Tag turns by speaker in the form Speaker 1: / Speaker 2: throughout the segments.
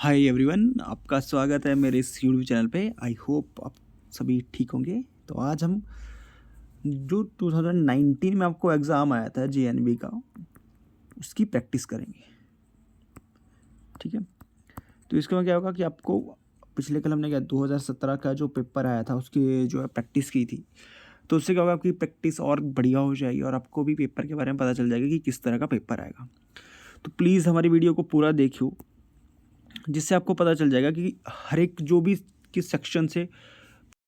Speaker 1: Hi everyone, आपका स्वागत है मेरे इस यूट्यूब चैनल पे। आई होप आप सभी ठीक होंगे। तो आज हम जो 2019 में आपको एग्ज़ाम आया था जेएनवी का, उसकी प्रैक्टिस करेंगे। ठीक है, तो इसके में क्या होगा कि आपको पिछले कल हमने क्या 2017 का जो पेपर आया था उसकी जो है प्रैक्टिस की थी, तो उससे क्या होगा आपकी प्रैक्टिस और बढ़िया हो जाएगी और आपको भी पेपर के बारे में पता चल जाएगा कि किस तरह का पेपर आएगा। तो प्लीज़ हमारी वीडियो को पूरा देखियो, जिससे आपको पता चल जाएगा कि हर एक जो भी किस सेक्शन से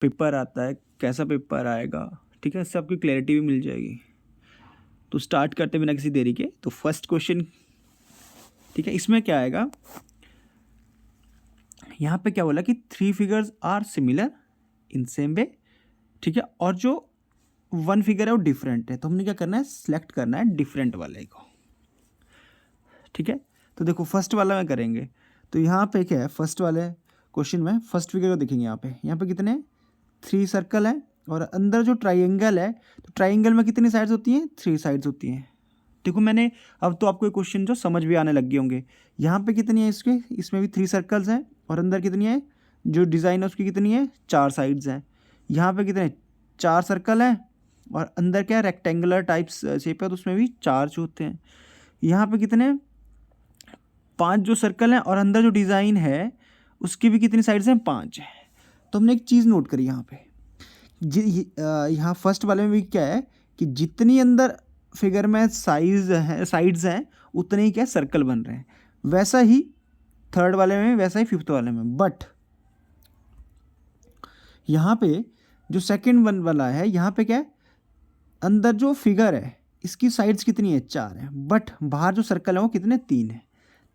Speaker 1: पेपर आता है, कैसा पेपर आएगा। ठीक है, इससे आपकी क्लैरिटी भी मिल जाएगी। तो स्टार्ट करते बिना किसी देरी के। तो फर्स्ट क्वेश्चन, ठीक है, इसमें क्या आएगा, यहाँ पे क्या बोला कि 3 figures are similar in same way. ठीक है, और जो 1 फिगर है वो डिफरेंट है, तो हमने क्या करना है, सिलेक्ट करना है डिफरेंट वाले को। ठीक है, तो देखो फर्स्ट वाला में करेंगे। तो यहाँ पे क्या है, फर्स्ट वाले क्वेश्चन में फर्स्ट फिगर को देखेंगे। यहाँ पे कितने 3 सर्कल है और अंदर जो ट्राइंगल है, तो ट्राइंगल में कितनी साइड्स होती हैं, 3 साइड्स होती हैं। देखो मैंने अब तो आपको ये क्वेश्चन जो समझ भी आने लग गए होंगे। यहाँ पे कितनी है इसके, इसमें भी 3 सर्कल्स हैं और अंदर कितनी है, जो डिज़ाइन है उसकी कितनी है, 4 साइड्स हैं। यहाँ पे कितने 4 सर्कल हैं और अंदर क्या है, रेक्टेंगुलर टाइप्स शेप है, तो उसमें भी 4 जो होते हैं। यहाँ पे कितने 5 जो सर्कल हैं और अंदर जो डिज़ाइन है उसकी भी कितनी साइड्स हैं, 5 है। तो हमने एक चीज़ नोट करी यहाँ पे, यहाँ फर्स्ट वाले में भी क्या है कि जितनी अंदर फिगर में साइड्स हैं उतने ही क्या सर्कल बन रहे हैं। वैसा ही थर्ड वाले में, वैसा ही फिफ्थ वाले में। बट यहाँ पे जो सेकंड वन वाला है, यहाँ पे क्या है, अंदर जो फिगर है इसकी साइड्स कितनी है, 4 है, बट बाहर जो सर्कल है वो कितने, 3 है।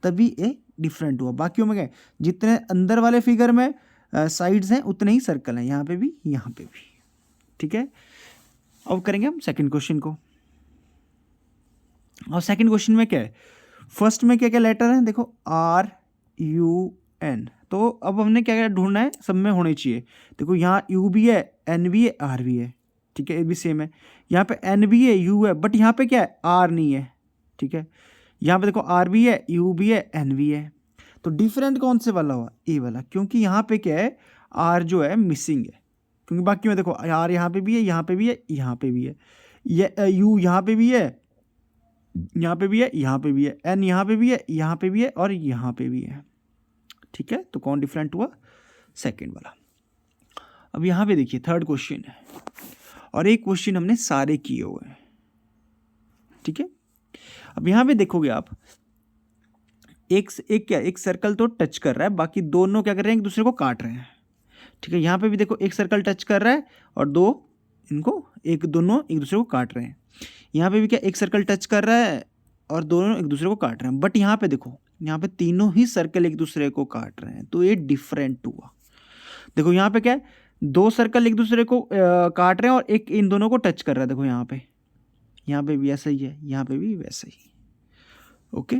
Speaker 1: तभी ये डिफरेंट हुआ। बाकियों में क्या है, जितने अंदर वाले फिगर में साइड्स हैं उतने ही सर्कल हैं, यहाँ पे भी, यहाँ पे भी। ठीक है, अब करेंगे हम सेकंड क्वेश्चन को। और सेकंड क्वेश्चन में क्या है, फर्स्ट में क्या क्या लेटर है, देखो RUN। तो अब हमने क्या क्या ढूंढना है, सब में होने चाहिए। देखो यहाँ U भी है, N भी है, R भी है। ठीक है, ये भी सेम है। यहाँ पे N भी है, U है, बट यहाँ पे क्या है, R नहीं है। ठीक है, यहाँ पे देखो R भी है, U भी है, N भी है। तो डिफरेंट कौन से वाला हुआ, ए वाला, क्योंकि यहाँ पे क्या है, R जो है मिसिंग है। क्योंकि बाकी में देखो R यहाँ पे भी है, यहाँ पे भी है, यहाँ पे भी है, ये U यहाँ पे भी है, यहाँ पे भी है, यहाँ पे भी है, N यहाँ पे भी है, यहाँ पे भी है और यहाँ पे भी है। ठीक है, तो कौन डिफरेंट हुआ, सेकंड वाला। अब यहाँ पे देखिए थर्ड क्वेश्चन है और एक क्वेश्चन हमने सारे किए हुए हैं। ठीक है, अब यहाँ पे देखोगे आप, एक सर्कल तो टच कर रहा है, बाकी दोनों क्या कर रहे हैं, एक दूसरे को काट रहे हैं। ठीक है, यहाँ पे भी देखो एक सर्कल टच कर रहा है और दोनों एक दूसरे को काट रहे हैं। यहाँ पे भी क्या, एक सर्कल टच कर रहा है और दोनों एक दूसरे को काट रहे हैं। बट यहाँ पे देखो, यहाँ पे तीनों ही सर्कल एक दूसरे को काट रहे हैं, तो ये डिफरेंट हुआ। देखो यहाँ पे क्या है, 2 सर्कल एक दूसरे को काट रहे हैं और एक इन दोनों को टच कर रहा है। देखो यहाँ पे भी ऐसा ही है, यहाँ पे भी वैसा ही। ओके,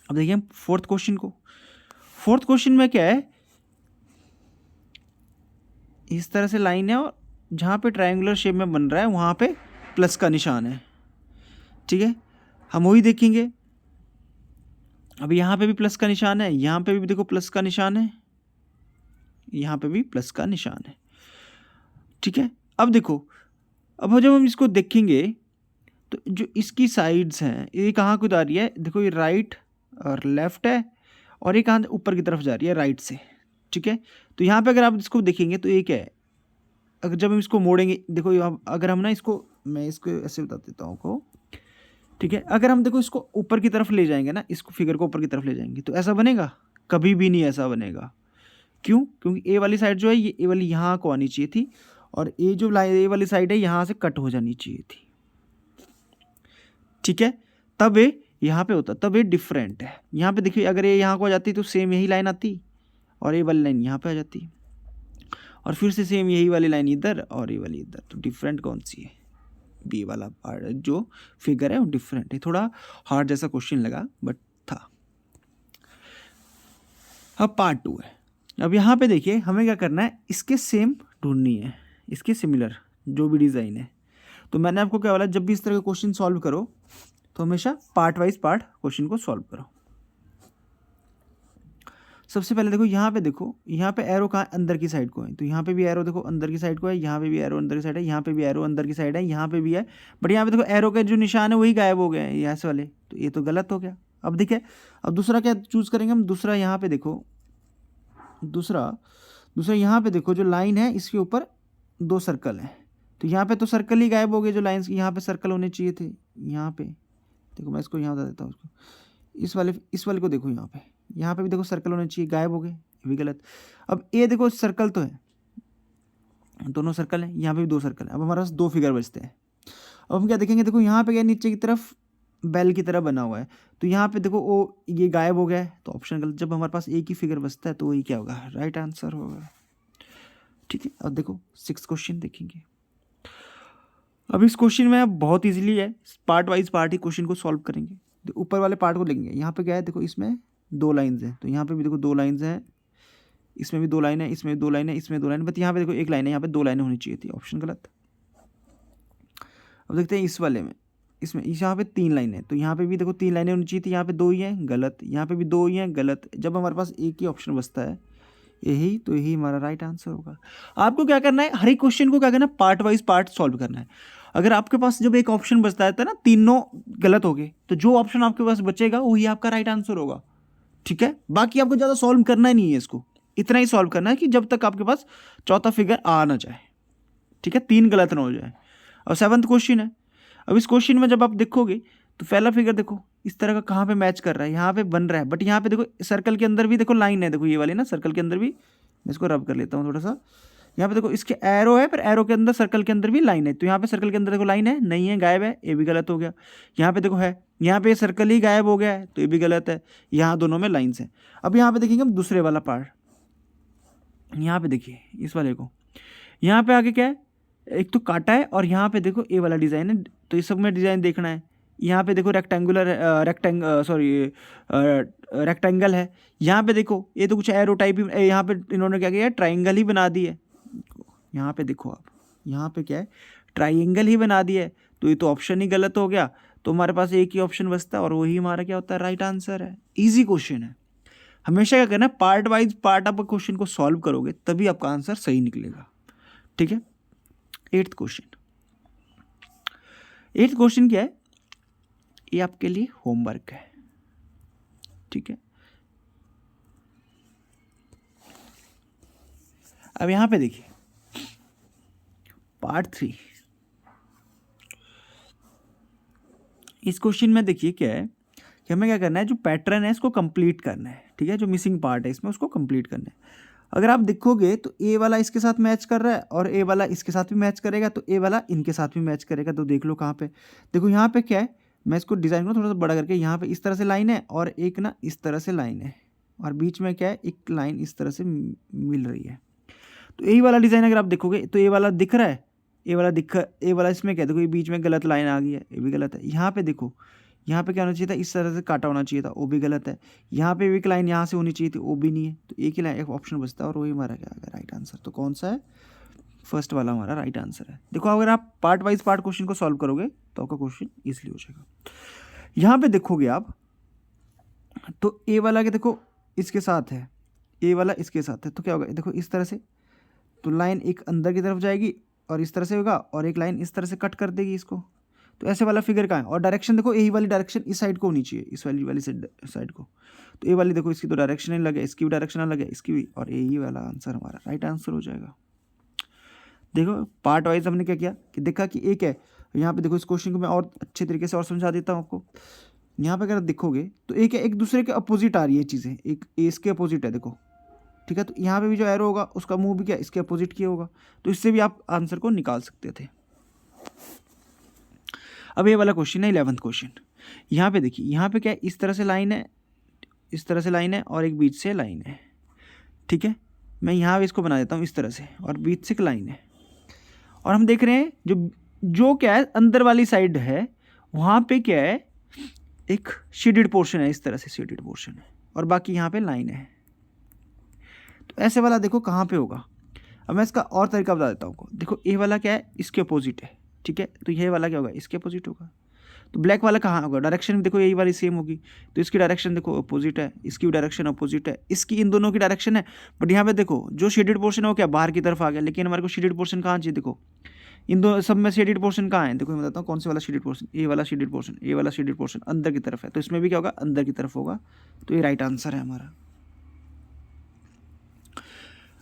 Speaker 1: अब देखिए हम फोर्थ क्वेश्चन को। फोर्थ क्वेश्चन में क्या है, इस तरह से लाइन है और जहाँ पे ट्रायंगुलर शेप में बन रहा है वहाँ पे प्लस का निशान है। ठीक है, हम वही देखेंगे। अब यहाँ पे भी प्लस का निशान है, यहाँ पे भी देखो प्लस का निशान है, यहाँ पे भी प्लस का निशान है। ठीक है, अब देखो, अब जब हम इसको देखेंगे तो जो इसकी साइड्स हैं ये कहाँ को जा रही है, देखो ये राइट और लेफ्ट है और ये कहाँ ऊपर की तरफ जा रही है, राइट से। ठीक है, तो यहाँ पे अगर आप इसको देखेंगे तो ये क्या है, अगर जब हम इसको मोड़ेंगे, देखो अगर हम ना इसको, मैं इसको ऐसे बता देता हूँ आपको। ठीक है, अगर हम देखो इसको ऊपर की तरफ ले जाएंगे ना, इसको फिगर को ऊपर की तरफ ले जाएंगे, तो ऐसा बनेगा, कभी भी नहीं ऐसा बनेगा। क्यों, क्योंकि ए वाली साइड जो है, ये ए वाली यहाँ को आनी चाहिए थी और ये जो ए वाली साइड है यहाँ से कट हो जानी चाहिए थी। ठीक है, तब ये यहाँ पे होता, तब ये डिफरेंट है। यहाँ पे देखिए, अगर ये यहाँ को आ जाती तो सेम यही लाइन आती और ये वाली लाइन यहाँ पे आ जाती और फिर से सेम यही वाली लाइन इधर और ये वाली इधर। तो डिफरेंट कौन सी है, बी वाला पार्ट जो फिगर है वो डिफरेंट है। थोड़ा हार्ड जैसा क्वेश्चन लगा बट था। अब पार्ट 2 है। अब यहाँ पे देखिए हमें क्या करना है, इसके सेम ढूंढनी है, इसके सिमिलर जो भी डिज़ाइन है। तो मैंने आपको क्या बोला, जब भी इस तरह का क्वेश्चन सॉल्व करो तो हमेशा पार्ट वाइज क्वेश्चन को सॉल्व करो। सबसे पहले देखो यहाँ पे, देखो यहाँ पे एरो कहाँ अंदर की साइड को है, तो यहाँ पे भी एरो देखो अंदर की साइड को है, यहाँ पे भी एरो अंदर की साइड है, यहाँ पे भी एरो अंदर की साइड है, यहाँ पे भी है, बट यहाँ पे देखो एरो के जो निशान है वही गायब हो गए हैं यहाँ से वाले, तो ये तो गलत हो गया। अब देखिए, अब दूसरा क्या चूज़ करेंगे हम, दूसरा यहाँ पे देखो, दूसरा यहाँ पे देखो जो लाइन है इसके ऊपर 2 सर्कल हैं, तो यहाँ पे तो सर्कल ही गायब हो गए, जो लाइन्स यहाँ पे सर्कल होने चाहिए थे। यहाँ पे देखो, मैं इसको यहाँ बता देता हूँ, उसको इस वाले को देखो, यहाँ पे भी देखो सर्कल होने चाहिए, गायब हो गए, ये भी गलत। अब ये देखो सर्कल तो है, दोनों सर्कल हैं, यहाँ पे भी 2 सर्कल है, अब हमारे पास 2 फिगर बचते हैं। अब हम क्या देखेंगे, देखो यहाँ पे क्या नीचे की तरफ बेल की तरह बना हुआ है, तो यहाँ पे देखो वो ये गायब हो गया है, तो ऑप्शन गलत। जब हमारे पास एक ही फिगर बचता है तो वही क्या होगा, राइट आंसर होगा। ठीक है, अब देखो 6th क्वेश्चन देखेंगे। अब इस क्वेश्चन में बहुत इजीली है, पार्ट वाइज पार्ट ही क्वेश्चन को सॉल्व करेंगे। तो ऊपर वाले पार्ट को लेंगे, यहाँ पे क्या है, देखो इसमें 2 लाइन्स हैं, तो यहाँ पे भी देखो 2 लाइन्स हैं, इसमें भी 2 लाइन है, इसमें 2 लाइन है, इसमें 2 लाइन, बट यहाँ पे देखो 1 लाइन है, यहाँ पे 2 लाइनें होनी चाहिए थी, ऑप्शन गलत। अब देखते हैं इस वाले में, इसमें यहाँ पे 3 लाइनें हैं, तो यहाँ पे भी देखो 3 लाइनें होनी चाहिए थी, यहाँ पे 2 ही हैं, गलत, यहाँ पे भी 2 ही हैं, गलत। जब हमारे पास एक ही ऑप्शन बचता है यही, तो यही हमारा राइट आंसर होगा। आपको क्या करना है, हर एक क्वेश्चन को क्या करना है, पार्ट वाइज पार्ट सॉल्व करना है। अगर आपके पास जब एक ऑप्शन बचता है तो ना, तीनों गलत हो गए, तो जो ऑप्शन आपके पास बचेगा वही आपका राइट आंसर होगा। ठीक है, बाकी आपको ज़्यादा सॉल्व करना ही नहीं है, इसको इतना ही सॉल्व करना है कि जब तक आपके पास चौथा फिगर आ ना जाए। ठीक है, 3 गलत ना हो जाए। और 7th क्वेश्चन है। अब इस क्वेश्चन में जब आप देखोगे तो पहला फिगर देखो इस तरह का कहाँ पे मैच कर रहा है, यहाँ पे बन रहा है, बट यहाँ पे देखो सर्कल के अंदर भी देखो लाइन है, देखो ये वाली ना सर्कल के अंदर भी, मैं इसको रब कर लेता हूँ थोड़ा सा, यहाँ पे देखो इसके एरो है, पर एरो के अंदर सर्कल के अंदर भी लाइन है, तो यहाँ पे सर्कल के अंदर देखो लाइन है नहीं है, गायब है, ये भी गलत हो गया। यहाँ पे देखो है, यहाँ पे सर्कल ही गायब हो गया है, तो ये भी गलत है। यहाँ दोनों में लाइन्स हैं। अब यहाँ पे देखेंगे हम दूसरे वाला पार्ट, यहाँ पे देखिए इस वाले को, यहाँ पे आगे क्या है, एक तो काटा है और यहाँ पे देखो ए वाला डिज़ाइन है, तो इस सब में डिज़ाइन देखना है। यहाँ पे देखो रेक्टेंगल है, यहाँ पे देखो ये तो कुछ एरो टाइप ही, यहाँ पे इन्होंने क्या किया है, ट्राइंगल ही बना दी है। यहाँ पे देखो आप, यहाँ पे क्या है, ट्राइंगल ही बना दिया है, तो ये तो ऑप्शन ही गलत हो गया। तो हमारे पास एक ही ऑप्शन बचता है और वही हमारा क्या होता है, राइट आंसर है। ईजी क्वेश्चन है। हमेशा क्या करना है, पार्ट वाइज पार्ट आप क्वेश्चन को सॉल्व करोगे तभी आपका आंसर सही निकलेगा। ठीक है, 8th क्वेश्चन। 8th क्वेश्चन क्या है, ये आपके लिए होमवर्क है। ठीक है, अब यहां पे देखिए पार्ट 3। इस क्वेश्चन में देखिए क्या है कि हमें क्या करना है, जो पैटर्न है इसको कंप्लीट करना है। ठीक है, जो मिसिंग पार्ट है इसमें उसको कंप्लीट करना है। अगर आप देखोगे तो ए वाला इसके साथ मैच कर रहा है और ए वाला इसके साथ भी मैच करेगा, तो ए वाला इनके साथ भी मैच करेगा। तो देख लो कहाँ पे, देखो यहाँ पे क्या है, मैं इसको डिज़ाइन को थोड़ा सा बड़ा करके, यहाँ पे इस तरह से लाइन है और एक ना इस तरह से लाइन है, और बीच में क्या है, एक लाइन इस तरह से मिल रही है। तो यही वाला डिज़ाइन अगर आप देखोगे तो ए वाला दिख रहा है, ए वाला इसमें क्या है, देखो ये बीच में गलत लाइन आ गई है, ये भी गलत है। यहाँ पे देखो, यहाँ पे क्या होना चाहिए था, इस तरह से काटा होना चाहिए था, वो भी गलत है। यहाँ पे भी एक लाइन यहाँ से होनी चाहिए थी, वो भी नहीं है। तो एक ही लाइन, एक ऑप्शन बचता है और वही हमारा क्या है, राइट आंसर। तो कौन सा है, फर्स्ट वाला हमारा राइट आंसर है। देखो अगर आप पार्ट वाइज पार्ट क्वेश्चन को सॉल्व करोगे तो आपका क्वेश्चन ईजिली हो जाएगा। यहाँ पे देखोगे आप तो ए वाला के देखो इसके साथ है, ए वाला इसके साथ है, तो क्या होगा, देखो इस तरह से, तो लाइन एक अंदर की तरफ जाएगी और इस तरह से होगा, और एक लाइन इस तरह से कट कर देगी इसको। तो ऐसे वाला फिगर कहाँ है, और डायरेक्शन देखो यही वाली डायरेक्शन इस साइड को होनी चाहिए, इस वाली साइड को। तो ये वाली देखो इसकी तो डायरेक्शन अलग है, इसकी भी डायरेक्शन अलग है, इसकी भी, और यही वाला आंसर हमारा राइट आंसर हो जाएगा। देखो पार्ट वाइज हमने क्या किया कि देखा कि एक है, यहाँ पे देखो इस क्वेश्चन को मैं और अच्छे तरीके से और समझा देता हूँ आपको। यहाँ पे अगर देखोगे तो एक है, एक दूसरे के अपोजिट आ रही है चीज़ें, एक इसके अपोजिट है देखो। ठीक है, तो यहाँ पे भी जो एरो होगा उसका मुंह भी क्या इसके अपोजिट किया होगा, तो इससे भी आप आंसर को निकाल सकते थे। अब ये वाला क्वेश्चन है 11th क्वेश्चन। यहाँ पे देखिए, यहाँ पे क्या है, इस तरह से लाइन है, इस तरह से लाइन है और एक बीच से लाइन है। ठीक है, मैं यहाँ पे इसको बना देता हूँ इस तरह से, और बीच से एक लाइन है। और हम देख रहे हैं जो क्या है अंदर वाली साइड है, वहाँ पे क्या है, एक शेडेड पोर्शन है, इस तरह से शेडेड पोर्शन है, और बाकी यहाँ पे लाइन है। तो ऐसे वाला देखो कहाँ पे होगा। अब मैं इसका और तरीका बता देता हूँ आपको। देखो ए वाला क्या है, इसके अपोजिट है। ठीक है, तो ये वाला क्या होगा, इसके अपोजिट होगा। तो ब्लैक वाला कहाँ होगा, डायरेक्शन देखो यही वाली सेम होगी, तो इसकी डायरेक्शन देखो अपोजिट है, इसकी डायरेक्शन अपोजिट है, इसकी इन दोनों की डायरेक्शन है। बट यहाँ पे देखो जो शेडेड पोर्शन है वो क्या बाहर की तरफ आ गया, लेकिन हमारे को शेडेड पोर्शन कहाँ चाहिए, देखो इन दो सब में शेडेड पोर्शन कहाँ है, देखो मैं बताता हूँ कौन से वाला शेडेड पोर्शन, ये वाला शेडेड पोर्शन, ये वाला शेडेड पोर्शन अंदर की तरफ है, तो इसमें भी क्या होगा अंदर की तरफ होगा, तो ये राइट आंसर है हमारा।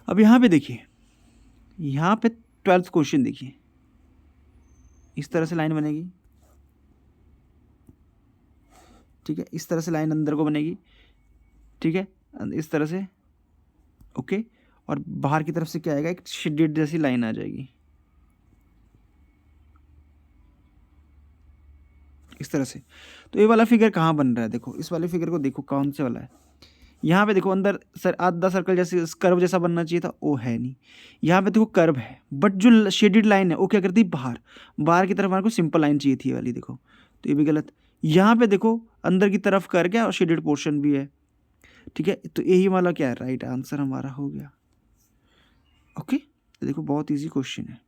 Speaker 1: अब यहाँ पे देखिए, यहाँ पे 12th क्वेश्चन देखिए, इस तरह से लाइन बनेगी, ठीक है, इस तरह से लाइन अंदर को बनेगी, ठीक है, इस तरह से, ओके, और बाहर की तरफ से क्या आएगा, एक शेडेड जैसी लाइन आ जाएगी इस तरह से। तो ये वाला फिगर कहाँ बन रहा है, देखो इस वाले फिगर को देखो कौन से वाला है, यहाँ पे देखो अंदर सर आधा सर्कल जैसे कर्व जैसा बनना चाहिए था, वो है नहीं, यहाँ पे देखो कर्व है, बट जो शेडेड लाइन है वो क्या करती है बाहर, बाहर की तरफ हमारे को सिंपल लाइन चाहिए थी ये वाली, देखो तो ये भी गलत। यहाँ पे देखो अंदर की तरफ कर गया और शेडेड पोर्शन भी है, ठीक है, तो यही वाला क्या है राइट आंसर हमारा हो गया। ओके, तो देखो बहुत ईजी क्वेश्चन है।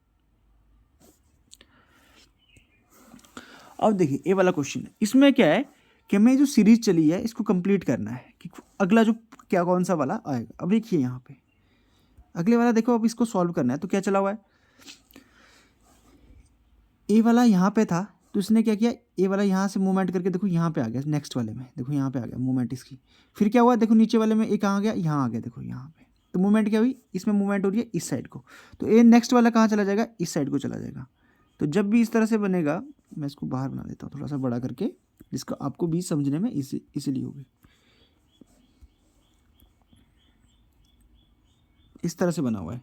Speaker 1: अब देखिए ये वाला क्वेश्चन है, इसमें क्या है कि हमें जो सीरीज चली है इसको कंप्लीट करना है कि अगला जो क्या कौन सा वाला आएगा। अब देखिए यहाँ पे अगले वाला देखो, अब इसको सॉल्व करना है, तो क्या चला हुआ है, ए वाला यहाँ पे था, तो इसने क्या किया, ए वाला यहाँ से मूवमेंट करके देखो यहाँ पे आ गया, नेक्स्ट वाले में देखो यहाँ पे आ गया मूवमेंट इसकी, फिर क्या हुआ देखो नीचे वाले में ए कहाँ आ गया, यहाँ आ गया, देखो यहाँ पे, तो मूवमेंट क्या हुई, इसमें मूवमेंट हो रही है इस साइड को, तो ए नेक्स्ट वाला कहाँ चला जाएगा, इस साइड को चला जाएगा। तो जब भी इस तरह से बनेगा, मैं इसको बाहर बना देता हूँ थोड़ा सा बड़ा करके, जिसको आपको भी समझने में इसीलिए होगी, इस तरह से बना हुआ है।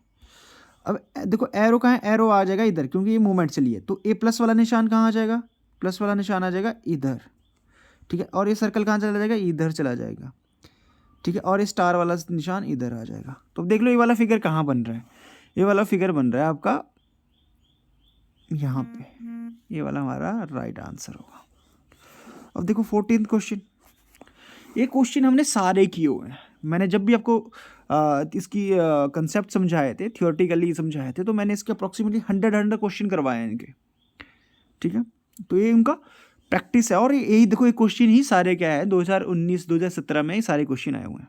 Speaker 1: अब देखो एरो कहाँ है, एरो आ जाएगा इधर, क्योंकि ये मूवमेंट चली है, तो ए प्लस वाला निशान कहाँ आ जाएगा, प्लस वाला निशान आ जाएगा इधर, ठीक है, और ये सर्कल कहाँ चला जाएगा, इधर चला जाएगा, ठीक है, और ये स्टार वाला निशान इधर आ जाएगा। तो देख लो ये वाला फिगर कहाँ बन रहा है, ये वाला फिगर बन रहा है आपका यहाँ पे, ये वाला हमारा राइट आंसर होगा। अब देखो 14th क्वेश्चन, ये क्वेश्चन हमने सारे किए हुए हैं, मैंने जब भी आपको इसकी कंसेप्ट समझाए थे, थियोरेटिकली समझाए थे, तो मैंने इसके अप्रॉक्सीमेटली 100 क्वेश्चन करवाए हैं इनके, ठीक है, तो ये उनका प्रैक्टिस है। और यही देखो ये क्वेश्चन ही सारे क्या है 2019-2017 में ये सारे क्वेश्चन आए हुए हैं।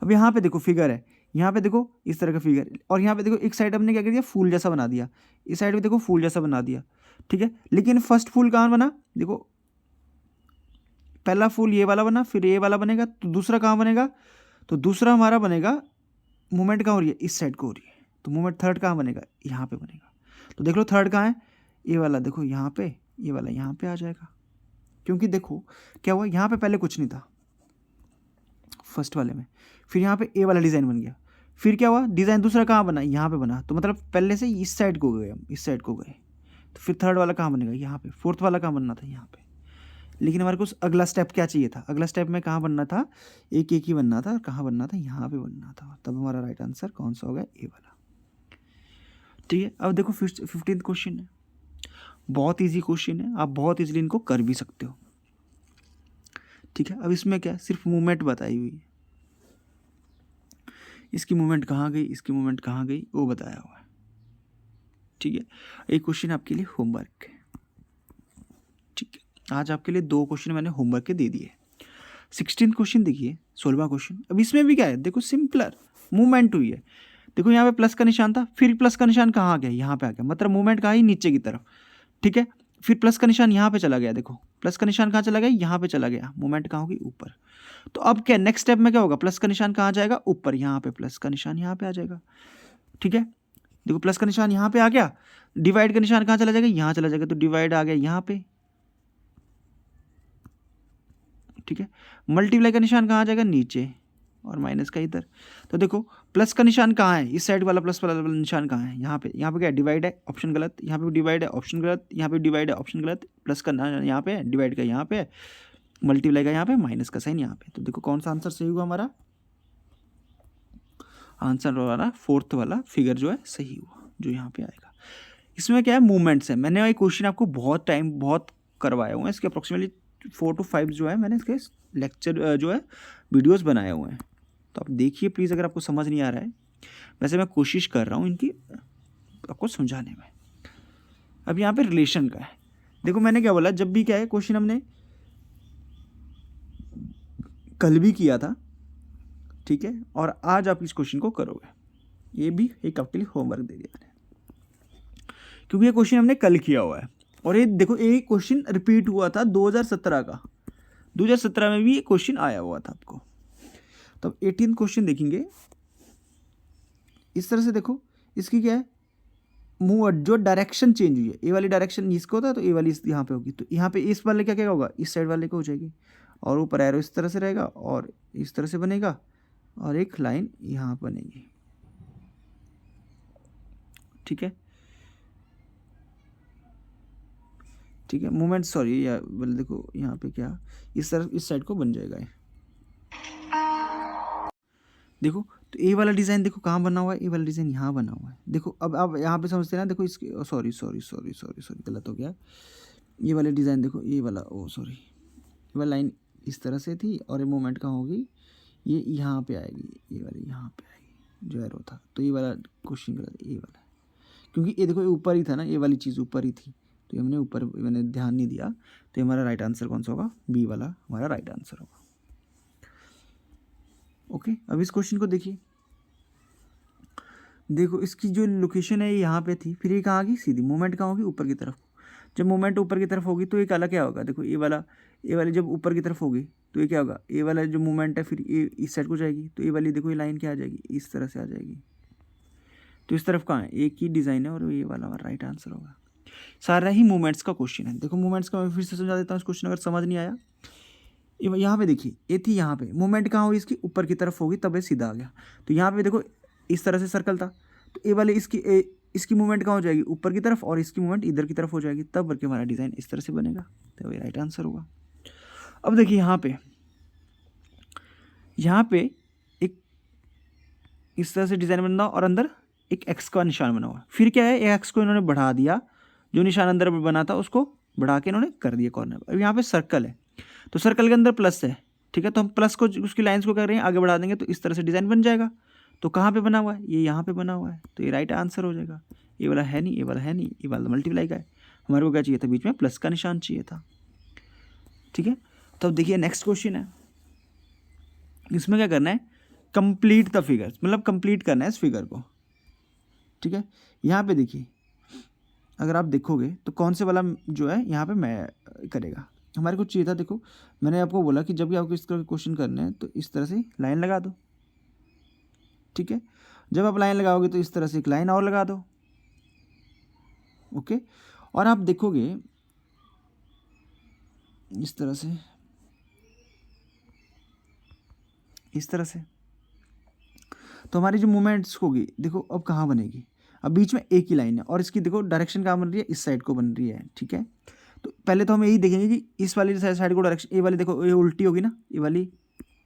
Speaker 1: अब यहाँ पे देखो फिगर है, यहाँ पे देखो इस तरह का फिगर, और यहाँ पे देखो एक साइड हमने क्या कर दिया फूल जैसा बना दिया, इस साइड पे देखो फूल जैसा बना दिया, ठीक है, लेकिन फर्स्ट फूल कहाँ बना, देखो पहला फूल ये वाला बना, फिर ये वाला बनेगा, तो दूसरा कहाँ बनेगा, तो दूसरा हमारा बनेगा, मूवमेंट कहाँ हो रही है, इस साइड को हो रही है, तो मूवमेंट थर्ड कहाँ बनेगा, यहाँ पे बनेगा। तो देख लो थर्ड कहाँ है, ये वाला देखो यहाँ पे, ये वाला यहाँ पे आ जाएगा, क्योंकि देखो क्या हुआ, यहाँ पे पहले कुछ नहीं था फर्स्ट वाले में, फिर यहाँ पे ए वाला डिज़ाइन बन गया, फिर क्या हुआ डिज़ाइन दूसरा कहाँ बना, यहाँ पे बना, तो मतलब पहले से इस साइड को गए हम, इस साइड को गए, तो फिर थर्ड वाला कहाँ बनेगा, यहाँ पे, फोर्थ वाला कहाँ बनना था, यहाँ पे। लेकिन हमारे को अगला स्टेप क्या चाहिए था, अगला स्टेप में कहाँ बनना था, एक ही बनना था, कहाँ बनना था, यहाँ पे बनना था, तब हमारा राइट आंसर कौन सा होगा, ए वाला, ठीक है। अब देखो 15th क्वेश्चन है, बहुत ईजी क्वेश्चन है, आप बहुत ईजिली इनको कर भी सकते हो, ठीक है। अब इसमें क्या है, सिर्फ मूवमेंट बताई हुई है, इसकी मूवमेंट कहाँ गई, इसकी मूवमेंट कहाँ गई, वो बताया हुआ है, ठीक है। एक क्वेश्चन आपके लिए होमवर्क है, ठीक है, आज आपके लिए 2 क्वेश्चन मैंने होमवर्क के दे दिए। 16th क्वेश्चन देखिए, 16वां क्वेश्चन। अब इसमें भी क्या है, देखो सिंपलर मूवमेंट हुई है, देखो यहाँ पे प्लस का निशान था, फिर प्लस का निशान कहाँ आ गया, यहाँ पे आ गया, मतलब मूवमेंट कहाँ ही नीचे की तरफ, ठीक है, फिर प्लस का निशान यहाँ पे चला गया, देखो प्लस का निशान कहाँ चला गया, यहाँ पे चला गया, मूवमेंट कहाँ होगी, ऊपर। तो अब क्या नेक्स्ट स्टेप में क्या होगा, प्लस का निशान कहाँ जाएगा, ऊपर, यहाँ पे प्लस का निशान यहाँ पे आ जाएगा, ठीक है, देखो प्लस का निशान यहाँ पे आ गया, डिवाइड का निशान कहाँ चला जाएगा, यहाँ चला जाएगा, तो डिवाइड आ गया यहाँ पे, ठीक है, मल्टीप्लाई का निशान कहाँ आ जाएगा, नीचे, और माइनस का इधर। तो देखो प्लस का निशान कहाँ है, इस साइड वाला प्लस वाला निशान कहाँ है, यहाँ पे, यहाँ पे क्या डिवाइड है, ऑप्शन गलत, यहाँ पे डिवाइड है, ऑप्शन गलत, यहाँ पे डिवाइड है, ऑप्शन गलत, प्लस का यहाँ पे, डिवाइड का यहाँ पे, मल्टीप्लाई का यहाँ पे, माइनस का साइन यहाँ पे। तो देखो कौन सा आंसर सही हुआ हमारा, आंसर हमारा 4th वाला फिगर जो है सही हुआ, जो यहाँ पे आएगा। इसमें क्या है, मूवमेंट्स है, मैंने ये क्वेश्चन आपको बहुत करवाए हुए हैं, इसके अप्रोक्सीमेटली 4 to 5 जो है मैंने इसके लेक्चर जो है वीडियोस बनाए हुए हैं, तो आप देखिए प्लीज़, अगर आपको समझ नहीं आ रहा है, वैसे मैं कोशिश कर रहा हूँ इनकी आपको समझाने में। अब यहाँ पे रिलेशन का है, देखो मैंने क्या बोला, जब भी क्या है क्वेश्चन हमने कल भी किया था, ठीक है, और आज आप इस क्वेश्चन को करोगे, ये भी एक आपके लिए होमवर्क दे दिया मैंने, क्योंकि ये क्वेश्चन हमने कल किया हुआ है। और ये देखो एक क्वेश्चन रिपीट हुआ था 2017 का, 2017 में भी ये क्वेश्चन आया हुआ था आपको। तो 18 क्वेश्चन देखेंगे इस तरह से। देखो इसकी क्या है, मूव जो डायरेक्शन चेंज हुई है, ए वाली डायरेक्शन इसको होता है तो ए वाली इस यहाँ पे होगी, तो यहाँ पे इस वाले क्या क्या होगा, इस साइड वाले को हो जाएगी, और ऊपर एरो इस तरह से रहेगा और इस तरह से बनेगा, और एक लाइन यहाँ बनेगी, ठीक है, ठीक है। मूवमेंट सॉरी या बोले देखो यहाँ पे क्या इस तरह इस साइड को बन जाएगा ये, देखो। तो ए वाला डिज़ाइन देखो कहाँ बना हुआ है, ए वाला डिज़ाइन यहाँ बना हुआ है। देखो अब आप यहाँ पे समझते हैं ना, देखो इसके sorry sorry sorry sorry sorry गलत हो गया। ये वाले डिज़ाइन देखो, ये वाला ओ सॉरी, ये वाला लाइन इस तरह से थी और ये मूवमेंट कहाँ होगी, ये यहाँ पे आएगी, ये वाली यहाँ पे आएगी जो एरो था। तो ये वाला क्वेश्चन गलत है, ये वाला, क्योंकि ये देखो ये ऊपर ही था ना, ये वाली चीज़ ऊपर ही थी, तो ये हमने ऊपर मैंने ध्यान नहीं दिया। तो हमारा राइट आंसर कौन सा होगा, बी वाला हमारा राइट आंसर होगा। ओके, अब इस क्वेश्चन को देखिए, देखो इसकी जो लोकेशन है ये यहाँ पे थी, फिर ये कहाँ गई, सीधी मूवमेंट कहाँ होगी, ऊपर की तरफ। जब मूवमेंट ऊपर की तरफ होगी तो एक अलग क्या होगा, देखो ये वाली जब ऊपर की तरफ होगी तो ये क्या होगा, ये वाला जो मूवमेंट है फिर ये इस साइड को जाएगी, तो ये वाली देखो ये लाइन क्या आ जाएगी, इस तरह से आ जाएगी। तो इस तरफ कहाँ है, एक ही डिज़ाइन है और ये वाला हमारा राइट आंसर होगा। सारा ही मूवमेंट्स का क्वेश्चन है। देखो मूवमेंट्स का मैं फिर से समझा देता हूँ इस क्वेश्चन, अगर समझ नहीं आया। यहाँ पे देखिए ये थी, यहाँ पे मूवमेंट कहाँ होगी, इसकी ऊपर की तरफ होगी, तब ये सीधा आ गया। तो यहाँ पे देखो इस तरह से सर्कल था, तो ये वाले इसकी मूवमेंट कहाँ हो जाएगी, ऊपर की तरफ, और इसकी मूवमेंट इधर की तरफ हो जाएगी, तब करके हमारा डिज़ाइन इस तरह से बनेगा। तो ये राइट आंसर होगा। अब देखिए यहाँ पे एक इस तरह से डिज़ाइन बन रहा और अंदर एक एक्स का निशान बना हुआ। फिर क्या है, एक्स को इन्होंने बढ़ा दिया, जो निशान अंदर बना था उसको बढ़ा के इन्होंने कर दिया कॉर्नर। अब यहाँ पे सर्कल है, तो सर्कल के अंदर प्लस है, ठीक है, तो हम प्लस को उसकी लाइंस को कर रहे हैं आगे बढ़ा देंगे, तो इस तरह से डिज़ाइन बन जाएगा। तो कहाँ पे बना हुआ है, ये यहाँ पे बना हुआ है, तो ये राइट आंसर हो जाएगा। ये वाला है नहीं, ये वाला है नहीं, ये वाला मल्टीप्लाई का है, हमारे को क्या चाहिए था, बीच में प्लस का निशान चाहिए था, ठीक है। तो अब देखिए नेक्स्ट क्वेश्चन है, इसमें क्या करना है, कंप्लीट द फिगर, मतलब कंप्लीट करना है इस फिगर को, ठीक है। यहाँ पे देखिए अगर आप देखोगे तो कौन से वाला जो है यहाँ पे मैं करेगा, हमारे को चाहिए था। देखो मैंने आपको बोला कि जब भी आपको इस तरह के क्वेश्चन करने हैं तो इस तरह से लाइन लगा दो, ठीक है। जब आप लाइन लगाओगे तो इस तरह से एक लाइन और लगा दो, ओके। और आप देखोगे इस तरह से, इस तरह से, तो हमारी जो मूवमेंट्स होगी देखो अब कहाँ बनेगी, अब बीच में एक ही लाइन है और इसकी देखो डायरेक्शन कहाँ बन रही है, इस साइड को बन रही है, ठीक है। तो पहले तो हम यही देखेंगे कि इस वाली साइड को डायरेक्शन, ये वाली देखो ये उल्टी होगी ना, ये वाली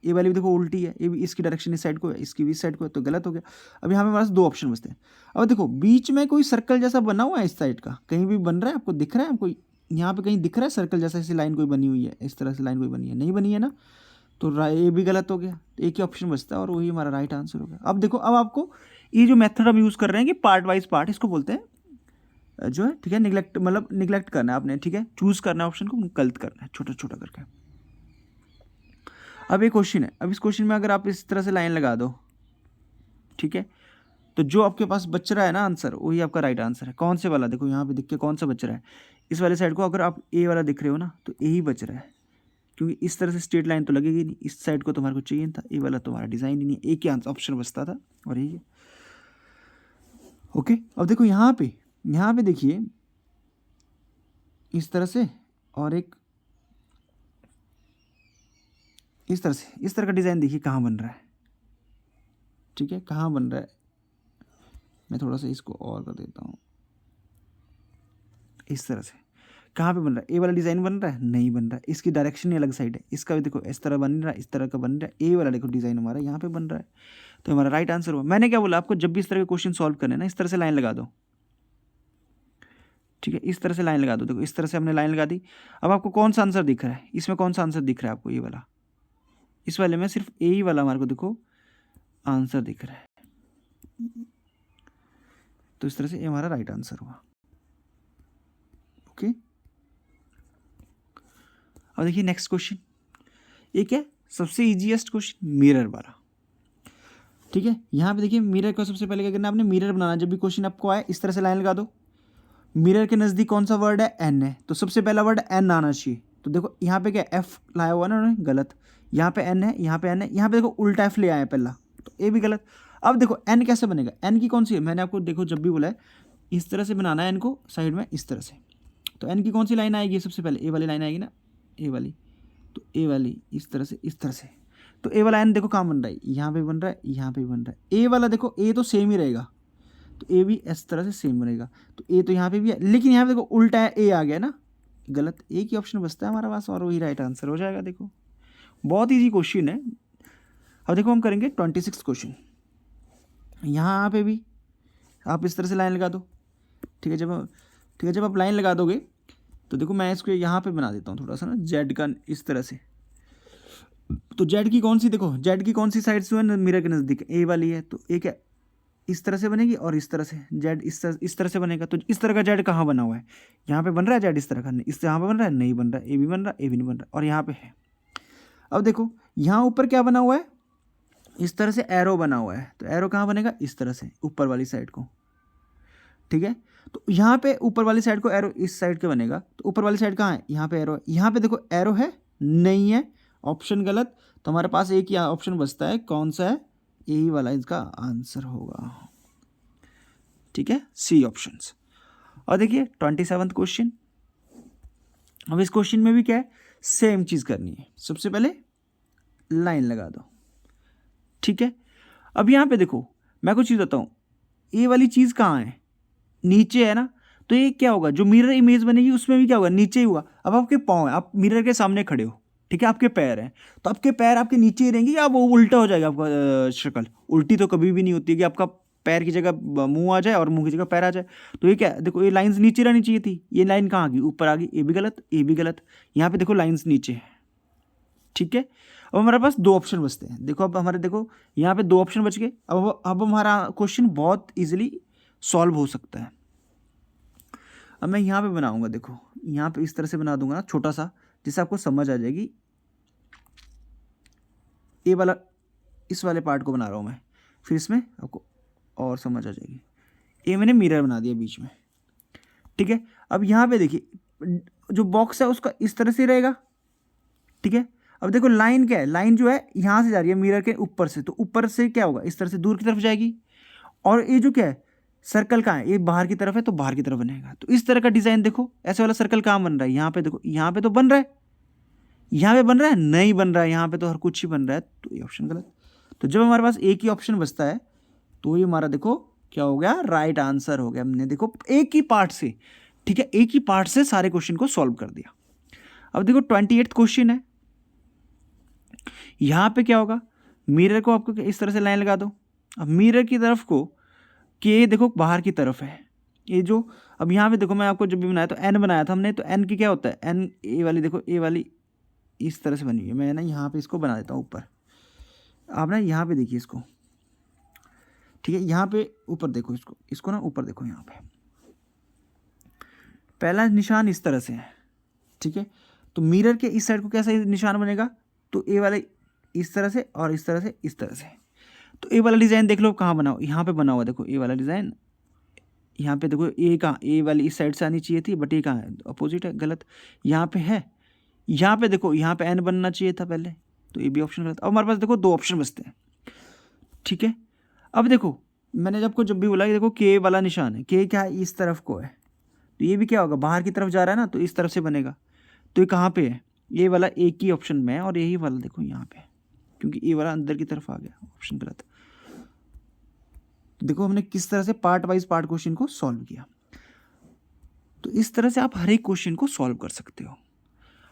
Speaker 1: भी देखो उल्टी है, ये भी इसकी डायरेक्शन इस साइड को है, इसकी भी इस साइड को है, तो गलत हो गया। अब यहाँ पे हमारे पास दो ऑप्शन बचते हैं। अब देखो बीच में कोई सर्कल जैसा बना हुआ है इस साइड का, कहीं भी बन रहा है, आपको दिख रहा है, आपको यहाँ पे कहीं दिख रहा है सर्कल जैसा, ऐसी लाइन कोई बनी हुई है, इस तरह से लाइन कोई बनी है, नहीं बनी है ना, तो ये भी गलत हो गया। तो एक ही ऑप्शन बचता है और वही हमारा राइट आंसर हो गया। अब देखो अब आपको ये जो मेथड हम यूज़ कर रहे हैं कि पार्ट वाइज पार्ट, इसको बोलते हैं जो है, ठीक है, निगलेक्ट, मतलब निगलेक्ट करना है आपने, ठीक है, चूज़ करना है ऑप्शन को, गलत करना है छोटा छोटा करके। अब एक क्वेश्चन है, अब इस क्वेश्चन में अगर आप इस तरह से लाइन लगा दो, ठीक है, तो जो आपके पास बच रहा है ना आंसर, वही आपका राइट आंसर है। कौन से वाला, देखो यहाँ पे दिख के कौन सा बच रहा है, इस वाले साइड को अगर आप ए वाला दिख रहे हो ना, तो ए ही बच रहा है, क्योंकि इस तरह से स्ट्रेट लाइन तो लगेगी नहीं, इस साइड को तुम्हारे को चाहिए था, ए वाला तुम्हारा डिज़ाइन ही नहीं, एक ही आंसर ऑप्शन बचता था और यही है, ओके। अब देखो यहाँ पे देखिए इस तरह से, और एक इस तरह से, इस तरह का डिज़ाइन देखिए कहाँ बन रहा है, ठीक है, कहाँ बन रहा है। मैं थोड़ा सा इसको और कर देता हूँ, इस तरह से कहाँ पे बन रहा है, ए वाला डिज़ाइन बन रहा है, नहीं बन रहा है, इसकी डायरेक्शन ही अलग साइड है, इसका भी देखो इस तरह बन रहा है, इस तरह का बन रहा है, ए वाला देखो डिज़ाइन हमारा यहाँ पे बन रहा है, तो हमारा राइट आंसर हुआ। मैंने क्या बोला आपको, जब भी इस तरह के क्वेश्चन सॉल्व करने ना, इस तरह से लाइन लगा दो, ठीक है, इस तरह से लाइन लगा दो। देखो इस तरह से हमने लाइन लगा दी। अब आपको कौन सा आंसर दिख रहा है, इसमें कौन सा आंसर दिख रहा है आपको, ये वाला, इस वाले में सिर्फ ए ही वाला हमारे को देखो आंसर दिख रहा है, तो इस तरह से ये हमारा राइट आंसर हुआ, ओके। अब देखिए नेक्स्ट क्वेश्चन, एक है सबसे ईजीएस्ट क्वेश्चन मिरर वाला, ठीक है। यहाँ पे देखिए मिरर को सबसे पहले क्या करना है, आपने मिरर बनाना। जब भी क्वेश्चन आपको आए इस तरह से लाइन लगा दो। मिरर के नज़दीक कौन सा वर्ड है, एन है, तो सबसे पहला वर्ड एन आना चाहिए। तो देखो यहाँ पे क्या एफ लाया हुआ ना उन्होंने, गलत। यहाँ पे एन है, यहाँ पे एन है, यहाँ पे देखो उल्टा एफ ले आए पहला, तो ए भी गलत। अब देखो एन कैसे बनेगा, एन की कौन सी है, मैंने आपको देखो जब भी बोला है इस तरह से बनाना है एन को, साइड में इस तरह से। तो एन की कौन सी लाइन आएगी, सबसे पहले ए वाली लाइन आएगी ना, ए वाली, तो ए वाली इस तरह से, इस तरह से। तो ए वाला एन देखो कहाँ बन रहा है, यहाँ पे बन रहा है, यहाँ पे बन रहा है। ए वाला देखो ए तो सेम ही रहेगा, तो ए भी इस तरह से सेम बनेगा। तो ए तो यहाँ पे भी है, लेकिन यहाँ पे देखो उल्टा है, ए आ गया ना, गलत। एक ही ऑप्शन बचता है हमारे पास और वही राइट आंसर हो जाएगा। देखो बहुत ईजी क्वेश्चन है। अब देखो हम करेंगे 26 क्वेश्चन। यहाँ पे भी आप इस तरह से लाइन लगा दो, ठीक है। जब आप लाइन लगा दोगे तो देखो मैं इसको यहाँ पे बना देता हूँ थोड़ा सा ना, जेड का इस तरह से। तो जेड की कौन सी, देखो जेड की कौन सी साइड से है मिरर के नज़दीक, ए वाली है। तो एक है इस तरह से बनेगी और इस तरह से, जेड इस तरह से बनेगा। तो इस तरह का जेड कहाँ बना हुआ है, यहाँ पे बन रहा है जेड इस तरह का, इस यहाँ पे बन रहा है, नहीं बन रहा है। ए भी बन रहा है, ए भी नहीं बन रहा, और यहाँ पे है। अब देखो यहाँ ऊपर क्या बना हुआ है, इस तरह से एरो बना हुआ है। तो एरो कहाँ बनेगा, इस तरह से ऊपर वाली साइड को, ठीक है। तो यहाँ पे ऊपर वाली साइड को एरो इस साइड के बनेगा। तो ऊपर वाली साइड कहाँ है, यहाँ पे एरो है। यहाँ पे देखो एरो है, नहीं है, ऑप्शन गलत। तो हमारे पास एक ही ऑप्शन बचता है, कौन सा है, यही वाला इसका आंसर होगा, ठीक है, सी ऑप्शंस। और देखिए 27वां क्वेश्चन। अब इस क्वेश्चन में भी क्या है, सेम चीज़ करनी है। सबसे पहले लाइन लगा दो, ठीक है। अब यहाँ पे देखो मैं कुछ चीज़ बताता हूँ, ये वाली चीज़ कहाँ है, नीचे है ना। तो ये क्या होगा, जो मिरर इमेज बनेगी उसमें भी क्या होगा, नीचे ही हुआ। अब आपके पाँव है, आप मिरर के सामने खड़े हो, ठीक है, आपके पैर हैं, तो आपके पैर आपके नीचे ही रहेंगे या वो उल्टा हो जाएगा आपका शक्ल। उल्टी तो कभी भी नहीं होती है कि आपका पैर की जगह मुंह आ जाए और मुंह की जगह पैर आ जाए। तो ये क्या, देखो ये लाइंस नीचे रहनी चाहिए थी, ये लाइन कहाँ आ गई, ऊपर आ गई। ये भी गलत, ये भी गलत। यहाँ पे देखो लाइंस नीचे है, ठीक है। अब हमारे पास दो ऑप्शन बचते हैं। देखो अब हमारे देखो यहाँ पे दो ऑप्शन बच गए। अब हमारा क्वेश्चन बहुत इजीली सॉल्व हो सकता है। अब मैं यहाँ पे बनाऊंगा, देखो यहाँ पे इस तरह से बना दूंगा ना छोटा सा, जिससे आपको समझ आ जाएगी। ए वाला इस वाले पार्ट को बना रहा हूँ मैं, फिर इसमें आपको और समझ आ जाएगी। ए मैंने मिरर बना दिया बीच में, ठीक है। अब यहाँ पे देखिए जो बॉक्स है उसका इस तरह से रहेगा, ठीक है। अब देखो लाइन क्या है, लाइन जो है यहाँ से जा रही है मिरर के ऊपर से, तो ऊपर से क्या होगा, इस तरह से दूर की तरफ जाएगी। और ये जो क्या है, सर्कल कहाँ है, ये बाहर की तरफ है, तो बाहर की तरफ बनेगा। तो इस तरह का डिज़ाइन देखो, ऐसे वाला सर्कल कहाँ बन रहा है, यहाँ पे देखो, यहाँ पे तो बन रहा है, यहाँ पे बन रहा है, नहीं बन रहा है, यहाँ पे तो हर कुछ ही बन रहा है। तो ये ऑप्शन गलत। तो जब हमारे पास एक ही ऑप्शन बचता है तो ये हमारा देखो क्या हो गया, राइट आंसर हो गया। हमने देखो एक ही पार्ट से, ठीक है, एक ही पार्ट से सारे क्वेश्चन को सॉल्व कर दिया। अब देखो 28 क्वेश्चन है। यहाँ पे क्या होगा, मिरर को आपको इस तरह से लाइन लगा दो। अब मिरर की तरफ को कि ये देखो बाहर की तरफ है ये जो, अब यहाँ पे देखो मैं आपको जब भी बनाया तो एन बनाया था हमने, तो एन की क्या होता है, एन ए वाली देखो, ए वाली इस तरह से बनी हुई है। मैं ना यहाँ पे इसको बना देता हूँ ऊपर, आप ना यहाँ पे देखिए इसको, ठीक है, यहाँ पे ऊपर देखो इसको ना ऊपर देखो, यहाँ पे पहला निशान इस तरह से है, ठीक है। तो मिरर के इस साइड को कैसा निशान बनेगा, तो ए वाले इस तरह से और इस तरह से, इस तरह से। तो ए वाला डिज़ाइन देख लो कहाँ बना हो, यहाँ पे बना हुआ, देखो ए वाला डिज़ाइन यहाँ पे देखो। ए कहाँ, ए वाली इस साइड से आनी चाहिए थी, बट ये कहाँ है, अपोजिट है, गलत। यहाँ पे है, यहाँ पे देखो, यहाँ पे एन बनना चाहिए था पहले, तो ये भी ऑप्शन गलत। अब हमारे पास देखो दो ऑप्शन बचते हैं, ठीक है। अब देखो मैंने जब भी बोला कि देखो के वाला निशान है, के क्या है, इस तरफ को है, तो ये भी क्या होगा, बाहर की तरफ जा रहा है ना, तो इस तरफ से बनेगा। तो ये कहाँ पे है, ये वाला एक ही ऑप्शन में है, और यही वाला देखो यहाँ पे, क्योंकि ये वाला अंदर की तरफ आ गया, ऑप्शन गलत। देखो हमने किस तरह से पार्ट वाइज पार्ट क्वेश्चन को सॉल्व किया। तो इस तरह से आप हर एक क्वेश्चन को सॉल्व कर सकते हो।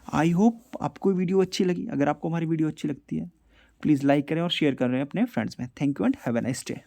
Speaker 1: आई होप आपको वीडियो अच्छी लगी। अगर आपको हमारी वीडियो अच्छी लगती है प्लीज़ लाइक करें और शेयर करें अपने फ्रेंड्स में। Thank you and have a nice day.